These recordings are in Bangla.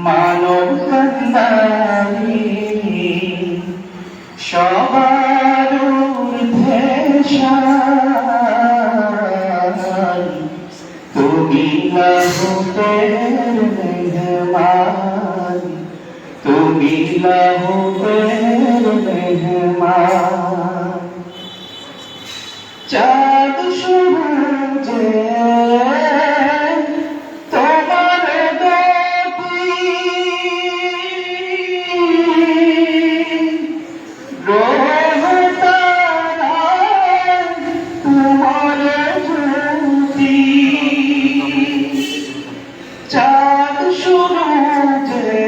মানব কান্দারি সবার ঊর্ধ্বে শান তুমি লাহুতের মেহমান তুমি লাহুতের মেহমান চাঁদ সূরজে তোমার গতি গ্রহ তারায় তোমার জ্যোতি চাঁদ সূরজে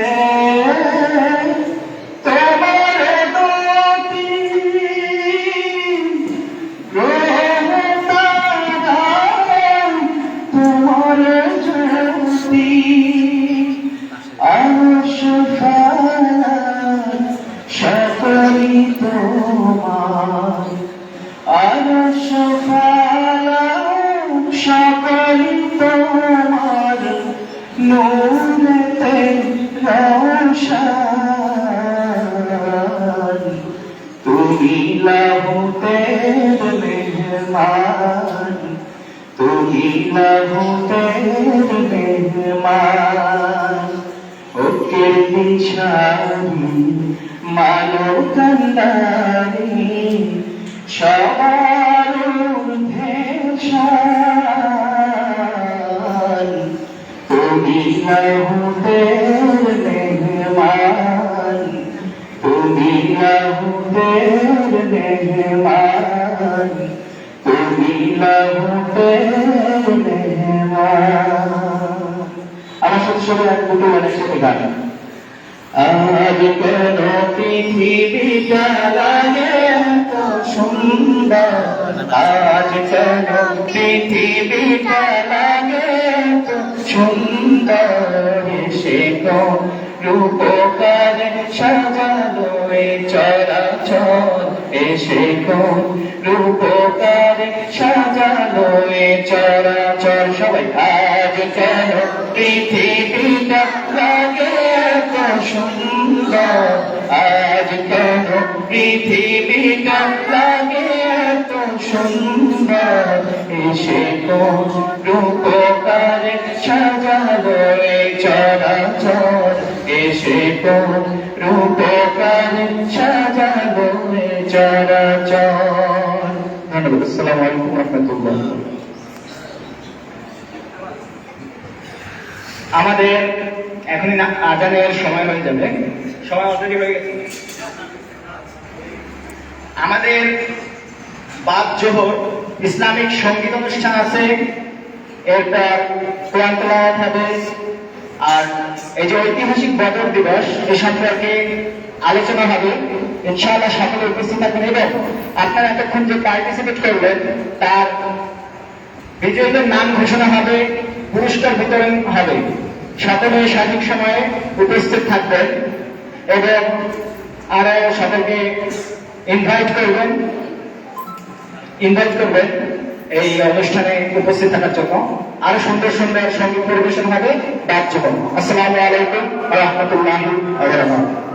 তোমার গতি গ্রহ তারায় তোমার জ্যোতি আরশ ফালা সকলই তোমার আরশ ফালা সকলই তোমার নূরেতে রওশন তুমি লাহুতের মেহমান তুমি লাহুতের মেহমান ওকে দিশারি মানো কান্দারি সবার ঊর্ধ্বে শান তুমি লাহুতের মেহমান তুমি লাহুতের মেহমান তুমি লাহুতের মেহমান আমার সাথে সবাই এক দুটো গানের সাথে গান আজ কেন পৃথিবীটা লাগে এত সুন্দর আজ কেন পৃথিবীটা লাগে এত সুন্দর সে কোন রূপকারে সাজানো এ চরাচর এসে কোন রূপকারে সাজানো এ চরাচর সবাই আজ কেন পৃথিবীটা লাগে এত সুন্দর আজ কেন পৃথিবীটা লাগে এত সুন্দর এসে কোন রূপকারে সাজানো এ চরাচর এসে কোন রূপকারে সাজানো এ চরাচর। ধন্যবাদ। আসসালামু আলাইকুম ওয়া রাহমাতুল্লাহ। আমাদের এখনই আজানের সময় হয়ে যাবে, সময় অলরেডি হয়ে গেছে। আমাদের বাদ জোহর ইসলামিক সঙ্গীত অনুষ্ঠান আছে, এরপর কোরআন তেলাওয়াত হবে, আর এই যে ঐতিহাসিক বদর দিবস এ সম্পর্কে আলোচনা হবে। ইনশাআল্লাহ সকলে উপস্থিত থাকবেন এবং আপনারা এতক্ষণ যে পার্টিসিপেট করবেন তার বিজয়ীদের নাম ঘোষণা হবে, পুরস্কার বিতরণ হবে। সকলে সঠিক সময়ে উপস্থিত থাকবেন এবং আরো সকলকে ইনভাইট করবেন এই অনুষ্ঠানে উপস্থিত থাকার জন্য। আরো সুন্দর সুন্দর সঙ্গীত পরিবেশন হবে বাদ জোহর। আসসালামু আলাইকুম ওয়া রাহমাতুল্লাহি ওয়া বারাকাতুহু।